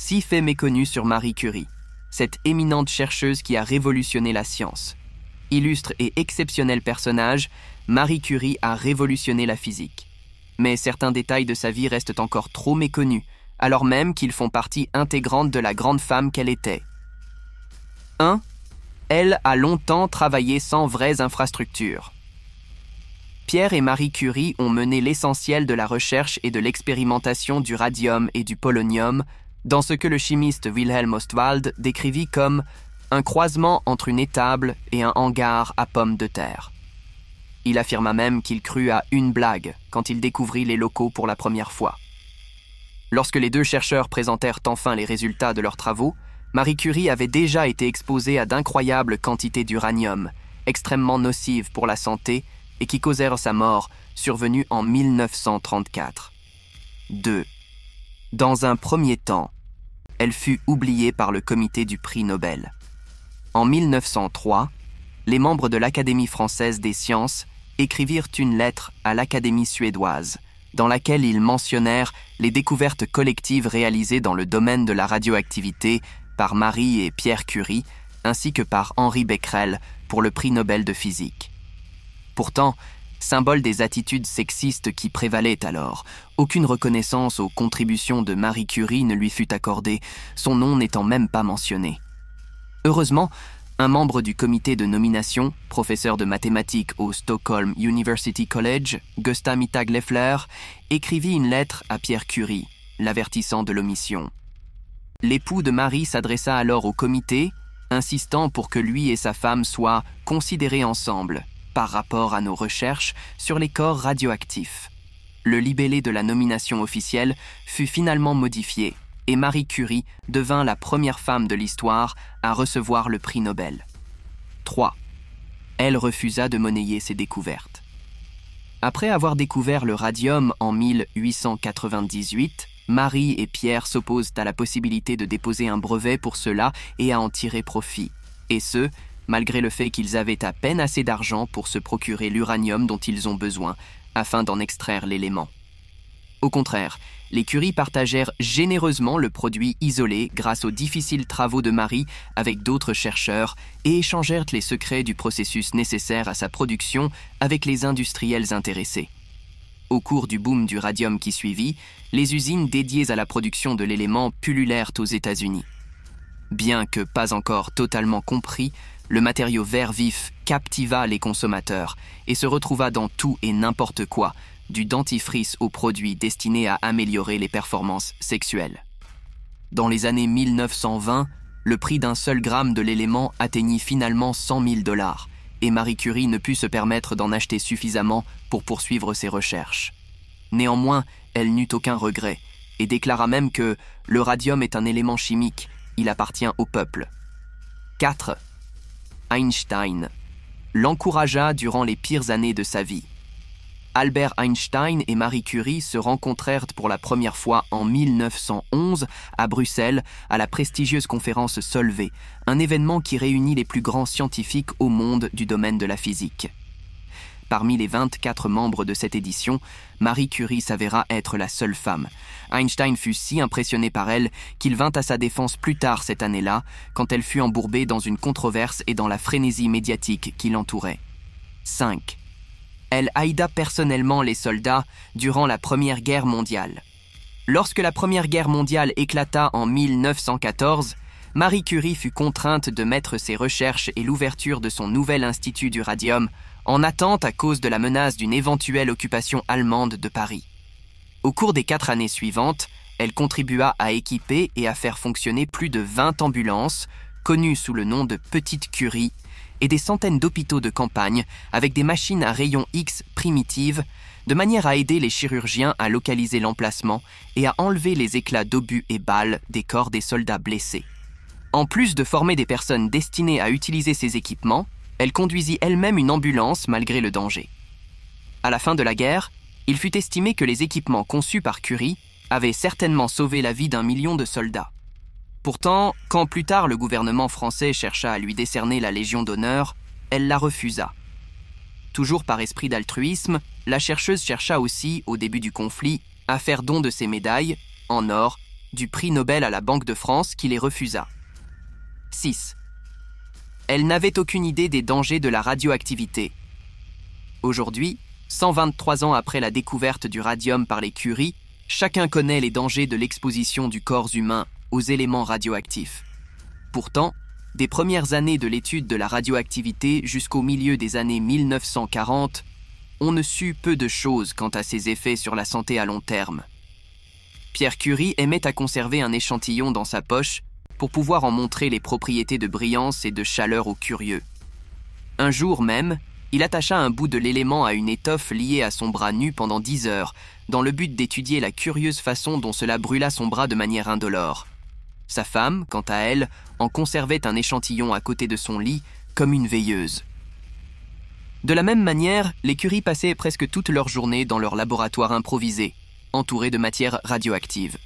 6 faits méconnus sur Marie Curie, cette éminente chercheuse qui a révolutionné la science. Illustre et exceptionnel personnage, Marie Curie a révolutionné la physique. Mais certains détails de sa vie restent encore trop méconnus, alors même qu'ils font partie intégrante de la grande femme qu'elle était. 1. Elle a longtemps travaillé sans vraies infrastructures. Pierre et Marie Curie ont mené l'essentiel de la recherche et de l'expérimentation du radium et du polonium dans ce que le chimiste Wilhelm Ostwald décrivit comme un croisement entre une étable et un hangar à pommes de terre. Il affirma même qu'il crut à une blague quand il découvrit les locaux pour la première fois. Lorsque les deux chercheurs présentèrent enfin les résultats de leurs travaux, Marie Curie avait déjà été exposée à d'incroyables quantités d'uranium, extrêmement nocives pour la santé et qui causèrent sa mort, survenue en 1934. 2. Dans un premier temps, elle fut oubliée par le comité du prix Nobel. En 1903, les membres de l'Académie française des sciences écrivirent une lettre à l'Académie suédoise, dans laquelle ils mentionnèrent les découvertes collectives réalisées dans le domaine de la radioactivité par Marie et Pierre Curie, ainsi que par Henri Becquerel pour le prix Nobel de physique. Pourtant, symbole des attitudes sexistes qui prévalaient alors, aucune reconnaissance aux contributions de Marie Curie ne lui fut accordée, son nom n'étant même pas mentionné. Heureusement, un membre du comité de nomination, professeur de mathématiques au Stockholm University College, Gösta Mittag-Leffler, écrivit une lettre à Pierre Curie, l'avertissant de l'omission. L'époux de Marie s'adressa alors au comité, insistant pour que lui et sa femme soient considérés ensemble par rapport à nos recherches sur les corps radioactifs. Le libellé de la nomination officielle fut finalement modifié et Marie Curie devint la première femme de l'histoire à recevoir le prix Nobel. 3. Elle refusa de monnayer ses découvertes. Après avoir découvert le radium en 1898, Marie et Pierre s'opposent à la possibilité de déposer un brevet pour cela et à en tirer profit, et ce, malgré le fait qu'ils avaient à peine assez d'argent pour se procurer l'uranium dont ils ont besoin, afin d'en extraire l'élément. Au contraire, les Curie partagèrent généreusement le produit isolé grâce aux difficiles travaux de Marie avec d'autres chercheurs et échangèrent les secrets du processus nécessaire à sa production avec les industriels intéressés. Au cours du boom du radium qui suivit, les usines dédiées à la production de l'élément pullulèrent aux États-Unis. Bien que pas encore totalement compris, le matériau vert vif captiva les consommateurs et se retrouva dans tout et n'importe quoi, du dentifrice aux produits destinés à améliorer les performances sexuelles. Dans les années 1920, le prix d'un seul gramme de l'élément atteignit finalement 100 000 $, et Marie Curie ne put se permettre d'en acheter suffisamment pour poursuivre ses recherches. Néanmoins, elle n'eut aucun regret, et déclara même que le radium est un élément chimique, il appartient au peuple. 4. Einstein l'encouragea durant les pires années de sa vie. Albert Einstein et Marie Curie se rencontrèrent pour la première fois en 1911 à Bruxelles à la prestigieuse conférence Solvay, un événement qui réunit les plus grands scientifiques au monde du domaine de la physique. Parmi les 24 membres de cette édition, Marie Curie s'avéra être la seule femme. Einstein fut si impressionné par elle qu'il vint à sa défense plus tard cette année-là, quand elle fut embourbée dans une controverse et dans la frénésie médiatique qui l'entourait. 5. Elle haïda personnellement les soldats durant la Première Guerre mondiale. Lorsque la Première Guerre mondiale éclata en 1914, Marie Curie fut contrainte de mettre ses recherches et l'ouverture de son nouvel institut du radium en attente à cause de la menace d'une éventuelle occupation allemande de Paris. Au cours des 4 années suivantes, elle contribua à équiper et à faire fonctionner plus de 20 ambulances, connues sous le nom de Petite Curie, et des centaines d'hôpitaux de campagne avec des machines à rayons X primitives, de manière à aider les chirurgiens à localiser l'emplacement et à enlever les éclats d'obus et balles des corps des soldats blessés. En plus de former des personnes destinées à utiliser ces équipements, elle conduisit elle-même une ambulance malgré le danger. À la fin de la guerre, il fut estimé que les équipements conçus par Curie avaient certainement sauvé la vie d'1 million de soldats. Pourtant, quand plus tard le gouvernement français chercha à lui décerner la Légion d'honneur, elle la refusa. Toujours par esprit d'altruisme, la chercheuse chercha aussi, au début du conflit, à faire don de ses médailles, en or du prix Nobel à la Banque de France qui les refusa. 6. Elle n'avait aucune idée des dangers de la radioactivité. Aujourd'hui, 123 ans après la découverte du radium par les Curie, chacun connaît les dangers de l'exposition du corps humain aux éléments radioactifs. Pourtant, des premières années de l'étude de la radioactivité jusqu'au milieu des années 1940, on ne sut peu de choses quant à ses effets sur la santé à long terme. Pierre Curie aimait à conserver un échantillon dans sa poche pour pouvoir en montrer les propriétés de brillance et de chaleur aux curieux. Un jour même, il attacha un bout de l'élément à une étoffe liée à son bras nu pendant 10 heures, dans le but d'étudier la curieuse façon dont cela brûla son bras de manière indolore. Sa femme, quant à elle, en conservait un échantillon à côté de son lit, comme une veilleuse. De la même manière, les Curie passaient presque toute leur journée dans leur laboratoire improvisé, entouré de matière radioactive.